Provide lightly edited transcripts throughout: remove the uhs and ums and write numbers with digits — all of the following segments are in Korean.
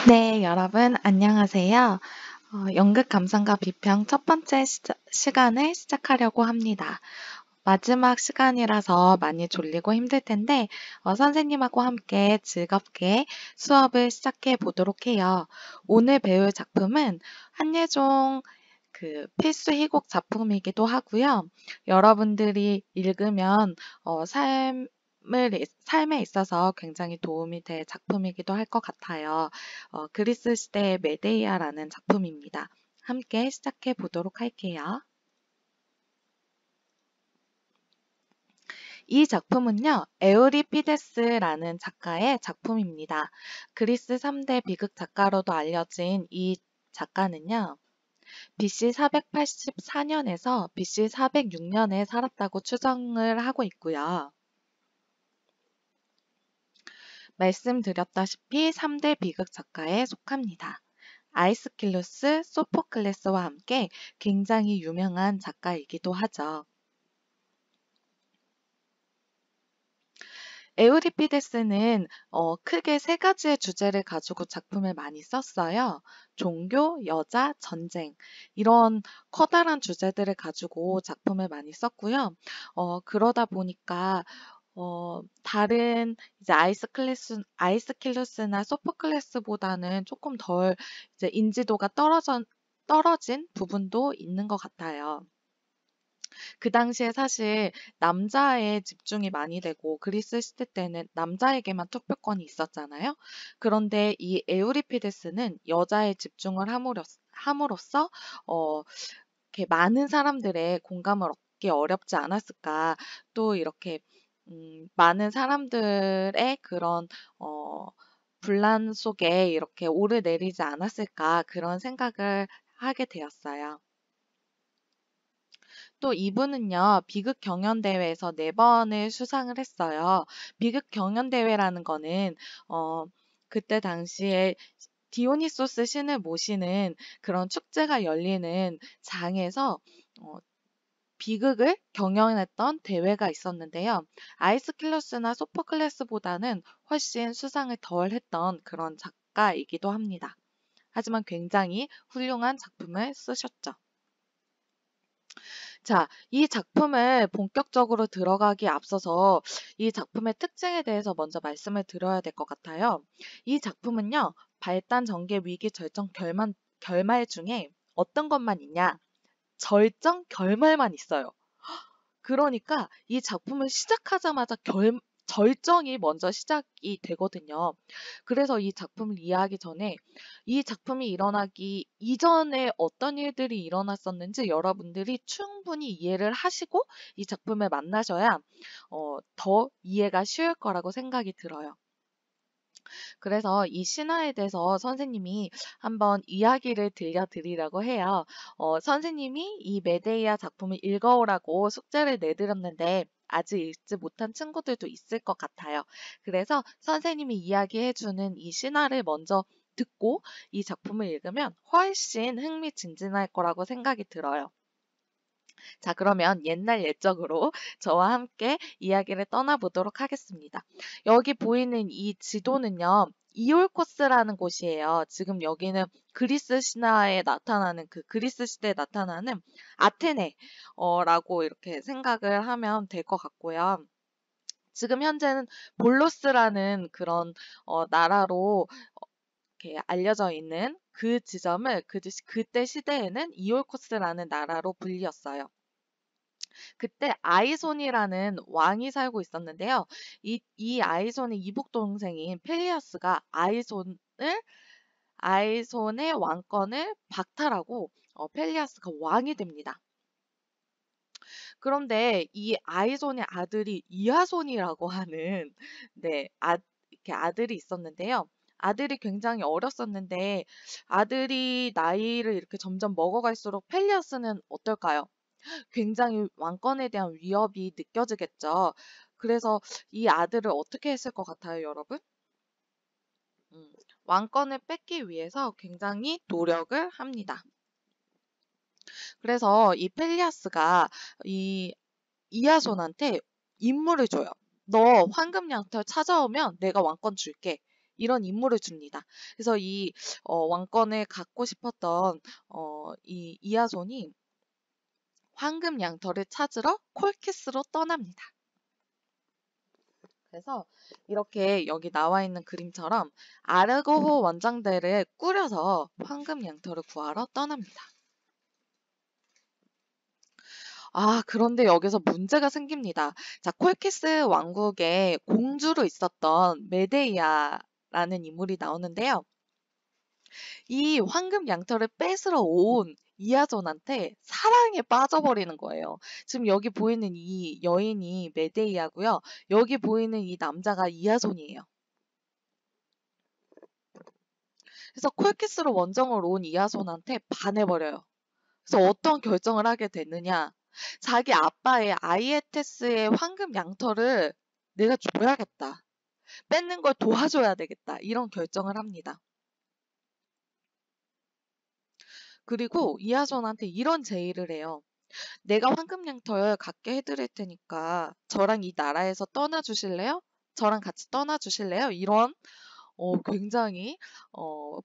네, 여러분 안녕하세요. 연극 감상과 비평 첫 번째 시간을 시작하려고 합니다. 마지막 시간이라서 많이 졸리고 힘들 텐데 선생님하고 함께 즐겁게 수업을 시작해 보도록 해요. 오늘 배울 작품은 한예종 필수 희곡 작품이기도 하고요. 여러분들이 읽으면 삶에 있어서 굉장히 도움이 될 작품이기도 할 것 같아요. 그리스 시대의 메데이아라는 작품입니다. 함께 시작해 보도록 할게요. 이 작품은요, 에우리피데스라는 작가의 작품입니다. 그리스 3대 비극 작가로도 알려진 이 작가는요, BC 484년에서 BC 406년에 살았다고 추정을 하고 있고요. 말씀드렸다시피 3대 비극 작가에 속합니다. 아이스킬루스, 소포클레스와 함께 굉장히 유명한 작가이기도 하죠. 에우리피데스는 크게 세 가지의 주제를 가지고 작품을 많이 썼어요. 종교, 여자, 전쟁 이런 커다란 주제들을 가지고 작품을 많이 썼고요. 그러다 보니까 다른 이제 아이스킬루스나 소포클레스보다는 조금 덜 이제 인지도가 떨어진 부분도 있는 것 같아요. 그 당시에 사실 남자에 집중이 많이 되고 그리스 시대 때는 남자에게만 투표권이 있었잖아요. 그런데 이 에우리피데스는 여자에 집중을 함으로써 이렇게 많은 사람들의 공감을 얻기 어렵지 않았을까. 또 이렇게 많은 사람들의 그런 분란 속에 이렇게 오르내리지 않았을까 그런 생각을 하게 되었어요. 또 이분은요, 비극 경연대회에서 4번을 수상을 했어요. 비극 경연대회라는 거는, 그때 당시에 디오니소스 신을 모시는 그런 축제가 열리는 장에서, 어, 비극을 경연했던 대회가 있었는데요. 아이스킬러스나 소포클레스보다는 훨씬 수상을 덜 했던 그런 작가이기도 합니다. 하지만 굉장히 훌륭한 작품을 쓰셨죠. 자, 이 작품을 본격적으로 들어가기에 앞서서 이 작품의 특징에 대해서 먼저 말씀을 드려야 될 것 같아요. 이 작품은요, 발단, 전개, 위기, 절정, 결말 중에 어떤 것만 있냐? 절정, 결말만 있어요. 그러니까 이 작품을 시작하자마자 절정이 먼저 시작이 되거든요. 그래서 이 작품을 이해하기 전에 이 작품이 일어나기 이전에 어떤 일들이 일어났었는지 여러분들이 충분히 이해를 하시고 이 작품을 만나셔야 더 이해가 쉬울 거라고 생각이 들어요. 그래서 이 신화에 대해서 선생님이 한번 이야기를 들려드리려고 해요. 선생님이 이 메데이아 작품을 읽어오라고 숙제를 내드렸는데 아직 읽지 못한 친구들도 있을 것 같아요. 그래서 선생님이 이야기해주는 이 신화를 먼저 듣고 이 작품을 읽으면 훨씬 흥미진진할 거라고 생각이 들어요. 자, 그러면 옛날 옛적으로 저와 함께 이야기를 떠나보도록 하겠습니다. 여기 보이는 이 지도는요, 이올코스라는 곳이에요. 지금 여기는 그리스 신화에 나타나는 그리스 시대에 나타나는 아테네라고 이렇게 생각을 하면 될 것 같고요. 지금 현재는 볼로스라는 그런 나라로 이렇게 알려져 있는 그 지점을 그때 시대에는 이올코스라는 나라로 불렸어요. 그때 아이손이라는 왕이 살고 있었는데요. 이 아이손의 이복 동생인 펠리아스가 아이손의 왕권을 박탈하고 펠리아스가 왕이 됩니다. 그런데 이 아이손의 아들이 이하손이라고 하는 네, 이렇게 아들이 있었는데요. 아들이 굉장히 어렸었는데 아들이 나이를 이렇게 점점 먹어갈수록 펠리아스는 어떨까요? 굉장히 왕권에 대한 위협이 느껴지겠죠. 그래서 이 아들을 어떻게 했을 것 같아요, 여러분? 음, 왕권을 뺏기 위해서 굉장히 노력을 합니다. 그래서 이 펠리아스가 이 이하손한테 임무를 줘요. 너 황금 양털 찾아오면 내가 왕권 줄게. 이런 임무를 줍니다. 그래서 이 왕권을 갖고 싶었던 이 이아손이 황금 양털을 찾으러 콜키스로 떠납니다. 그래서 이렇게 여기 나와 있는 그림처럼 아르고호 원정대를 꾸려서 황금 양털을 구하러 떠납니다. 그런데 여기서 문제가 생깁니다. 자, 콜키스 왕국의 공주로 있었던 메데이아라는 인물이 나오는데요. 이 황금 양털을 뺏으러 온 이아손한테 사랑에 빠져버리는 거예요. 지금 여기 보이는 이 여인이 메데이아고요. 여기 보이는 이 남자가 이아손이에요. 그래서 콜키스로 원정을 온 이아손한테 반해버려요. 그래서 어떤 결정을 하게 됐느냐. 자기 아빠의 아이에테스의 황금 양털을 내가 줘야겠다. 뺏는 걸 도와줘야 되겠다. 이런 결정을 합니다. 그리고 이하손한테 이런 제의를 해요. 내가 황금 양털 갖게 해드릴 테니까 저랑 이 나라에서 떠나주실래요? 저랑 같이 떠나주실래요? 이런 굉장히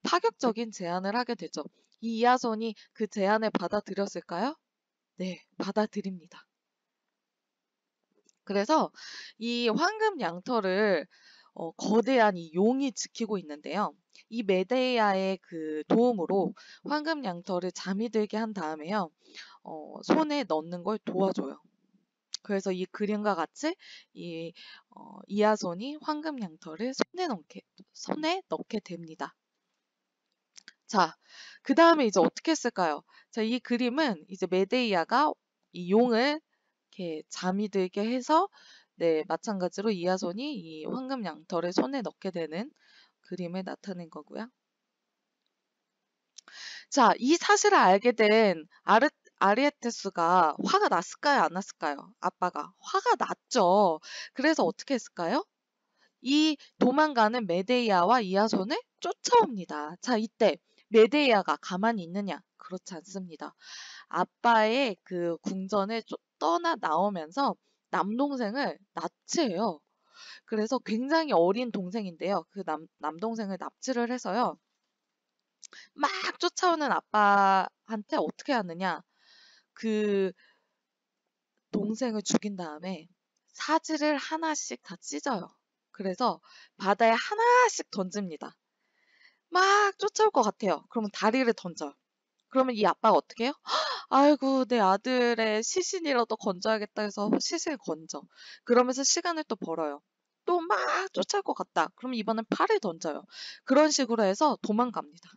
파격적인 제안을 하게 되죠. 이 이하손이 그 제안을 받아들였을까요? 네, 받아들입니다. 그래서 이 황금 양털을 거대한 이 용이 지키고 있는데요. 이 메데이아의 그 도움으로 황금 양털을 잠이 들게 한 다음에요. 손에 넣는 걸 도와줘요. 그래서 이 그림과 같이 이 이하손이 황금 양털을 손에 넣게 됩니다. 자, 그 다음에 이제 어떻게 했을까요? 자, 이 그림은 이제 메데이아가 이 용을 이렇게 잠이 들게 해서 네, 마찬가지로 이하손이 이 황금 양털을 손에 넣게 되는 그림을 나타낸 거고요. 자, 이 사실을 알게 된 아리에테스가 화가 났을까요? 안 났을까요? 아빠가 화가 났죠. 그래서 어떻게 했을까요? 이 도망가는 메데이아와 이하손을 쫓아옵니다. 자, 이때 메데이아가 가만히 있느냐? 그렇지 않습니다. 아빠의 그 궁전을 떠나 나오면서 남동생을 납치해요. 그래서 굉장히 어린 동생인데요. 그 남동생을 납치를 해서요. 막 쫓아오는 아빠한테 어떻게 하느냐. 그 동생을 죽인 다음에 사지를 하나씩 다 찢어요. 그래서 바다에 하나씩 던집니다. 막 쫓아올 것 같아요. 그러면 다리를 던져요. 그러면 이 아빠가 어떻게 해요? 아이고, 내 아들의 시신이라도 건져야겠다 해서 시신을 건져. 그러면서 시간을 또 벌어요. 또 막 쫓아올 것 같다. 그럼 이번엔 팔을 던져요. 그런 식으로 해서 도망갑니다.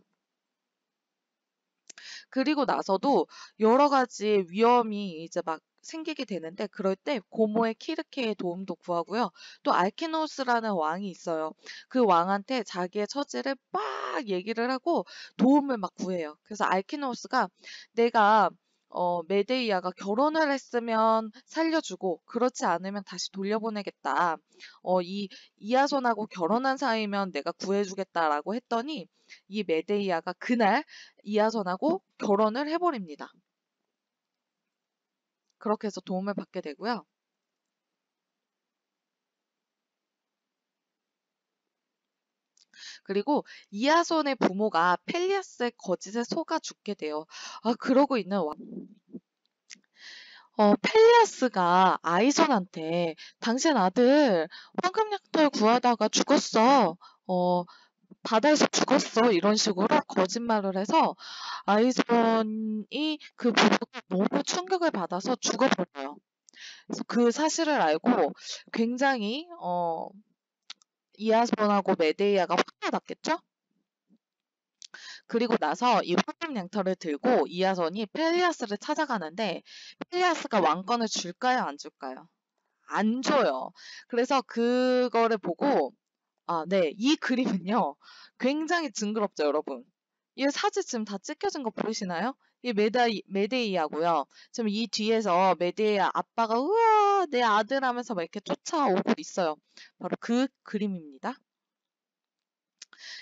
그리고 나서도 여러 가지 위험이 이제 막 생기게 되는데 그럴 때 고모의 키르케의 도움도 구하고요. 또 알키노스라는 왕이 있어요. 그 왕한테 자기의 처지를 막 얘기를 하고 도움을 막 구해요. 그래서 알키노스가 내가 메데이아가 결혼을 했으면 살려주고 그렇지 않으면 다시 돌려보내겠다. 이 이하손하고 결혼한 사이면 내가 구해주겠다라고 했더니 이 메데이아가 그날 이하손하고 결혼을 해버립니다. 그렇게 해서 도움을 받게 되고요. 그리고 이하손의 부모가 펠리아스의 거짓에 속아 죽게 돼요. 그러고 있는 펠리아스가 아이손한테 당신 아들 황금약돌 구하다가 죽었어. 바다에서 죽었어. 이런 식으로 거짓말을 해서 아이손이 그 부부가 너무 충격을 받아서 죽어버려요. 그래서 그 사실을 알고 굉장히 이하손하고 메데이아가 화가 났겠죠? 그리고 나서 이 황금 양털을 들고 이하손이 펠리아스를 찾아가는데 펠리아스가 왕권을 줄까요? 안 줄까요? 안 줘요. 그래서 그거를 보고 네. 이 그림은요. 굉장히 징그럽죠, 여러분. 이 사진 지금 다 찍혀진 거 보이시나요? 이 메데이아고요. 지금 이 뒤에서 메데이아 아빠가 우와 내 아들 하면서 막 이렇게 쫓아오고 있어요. 바로 그 그림입니다.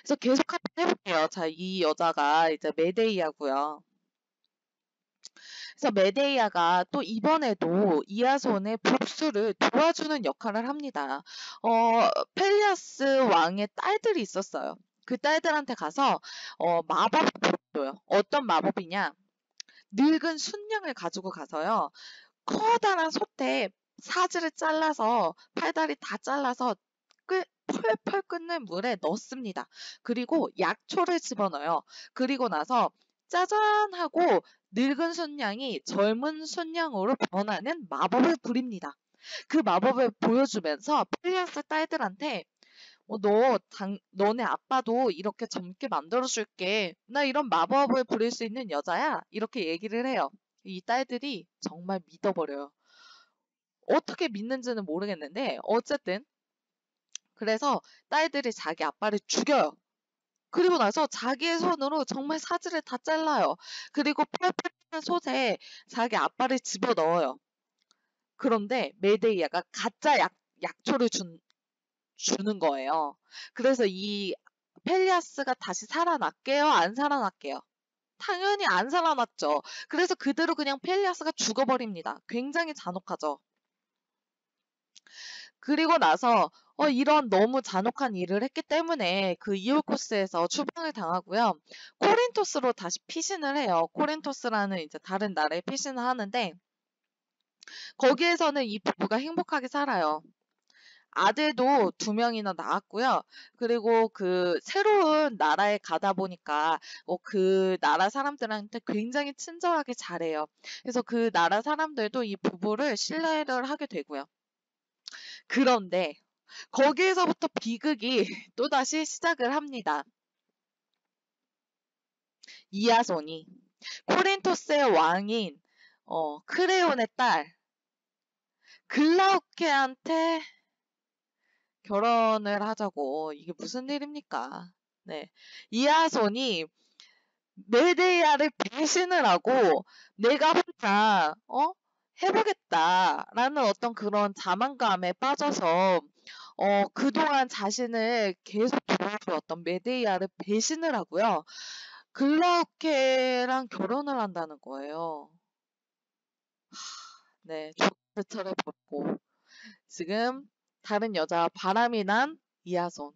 그래서 계속 한번 해볼게요. 자, 이 여자가 이제 메데이아고요. 그래서 메데이아가 또 이번에도 이아손의 복수를 도와주는 역할을 합니다. 펠리아스 왕의 딸들이 있었어요. 그 딸들한테 가서 마법을 보여줘요. 어떤 마법이냐? 늙은 순양을 가지고 가서요. 커다란 솥에 사지를 잘라서 팔다리 다 잘라서 펄펄 끓는 물에 넣습니다. 그리고 약초를 집어넣어요. 그리고 나서 짜잔 하고 늙은 순양이 젊은 순양으로 변하는 마법을 부립니다. 그 마법을 보여주면서 펠리아스 딸들한테 너네 아빠도 이렇게 젊게 만들어줄게. 나 이런 마법을 부릴 수 있는 여자야. 이렇게 얘기를 해요. 이 딸들이 정말 믿어버려요. 어떻게 믿는지는 모르겠는데 어쨌든 그래서 딸들이 자기 아빠를 죽여요. 그리고 나서 자기의 손으로 정말 사지를 다 잘라요. 그리고 펄펄 끓는 솥에 자기 아빠를 집어넣어요. 그런데 메데이아가 가짜 약초를 주는 거예요. 그래서 이 펠리아스가 다시 살아났게요? 안 살아났게요? 당연히 안 살아났죠. 그래서 그대로 그냥 펠리아스가 죽어버립니다. 굉장히 잔혹하죠. 그리고 나서 이런 너무 잔혹한 일을 했기 때문에 그 이올코스에서 추방을 당하고요. 코린토스로 다시 피신을 해요. 코린토스라는 이제 다른 나라에 피신을 하는데 거기에서는 이 부부가 행복하게 살아요. 아들도 2명이나 낳았고요. 그리고 그 새로운 나라에 가다 보니까 그 나라 사람들한테 굉장히 친절하게 잘해요. 그래서 그 나라 사람들도 이 부부를 신뢰를 하게 되고요. 그런데 거기에서부터 비극이 또다시 시작을 합니다. 이아손이 코린토스의 왕인 크레온의 딸 글라우케한테 결혼을 하자고. 이게 무슨 일입니까? 네. 이아손이 메데이아를 배신을 하고 내가 혼자 해보겠다라는 어떤 그런 자만감에 빠져서 그동안 자신을 계속 도와주었던 메데이아를 배신을 하고요. 글라우케랑 결혼을 한다는 거예요. 네, 조카를 벗고 지금 다른 여자와 바람이 난 이아손.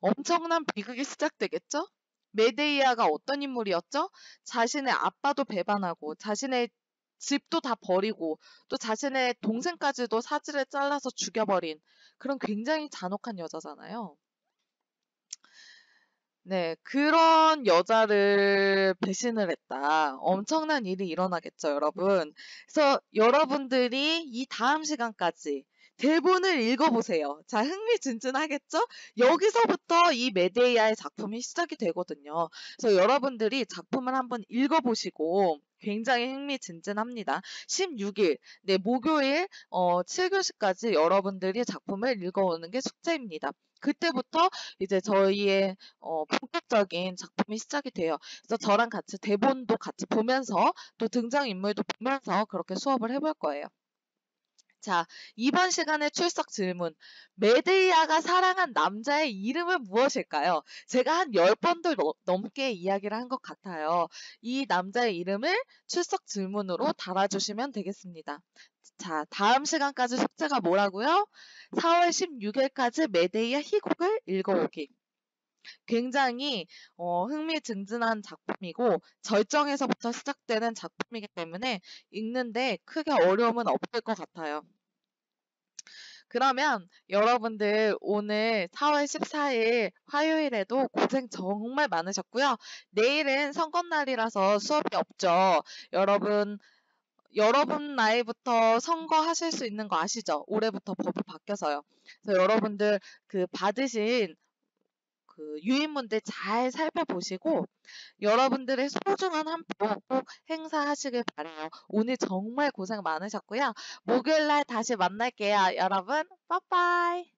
엄청난 비극이 시작되겠죠? 메데이아가 어떤 인물이었죠? 자신의 아빠도 배반하고 자신의 집도 다 버리고 또 자신의 동생까지도 사지를 잘라서 죽여버린 그런 굉장히 잔혹한 여자잖아요. 네, 그런 여자를 배신을 했다. 엄청난 일이 일어나겠죠, 여러분. 그래서 여러분들이 이 다음 시간까지 대본을 읽어보세요. 자, 흥미진진하겠죠? 여기서부터 이 메데이아의 작품이 시작이 되거든요. 그래서 여러분들이 작품을 한번 읽어보시고 굉장히 흥미진진합니다. 16일, 네, 목요일 7교시까지 여러분들이 작품을 읽어오는 게 숙제입니다. 그때부터 이제 저희의 본격적인 작품이 시작이 돼요. 그래서 저랑 같이 대본도 같이 보면서 또 등장인물도 보면서 그렇게 수업을 해볼 거예요. 자, 이번 시간의 출석 질문. 메데이아가 사랑한 남자의 이름은 무엇일까요? 제가 한 10번도 넘게 이야기를 한 것 같아요. 이 남자의 이름을 출석 질문으로 달아주시면 되겠습니다. 자, 다음 시간까지 숙제가 뭐라고요? 4월 16일까지 메데이아 희곡을 읽어오기. 굉장히 흥미진진한 작품이고 절정에서부터 시작되는 작품이기 때문에 읽는데 크게 어려움은 없을 것 같아요. 그러면 여러분들 오늘 4월 14일 화요일에도 고생 정말 많으셨고요. 내일은 선거날이라서 수업이 없죠. 여러분 나이부터 선거하실 수 있는 거 아시죠? 올해부터 법이 바뀌어서요. 그래서 여러분들 그 받으신 그 유인문들 잘 살펴보시고 여러분들의 소중한 한 표 꼭 행사하시길 바라요. 오늘 정말 고생 많으셨고요. 목요일날 다시 만날게요. 여러분, 빠빠이.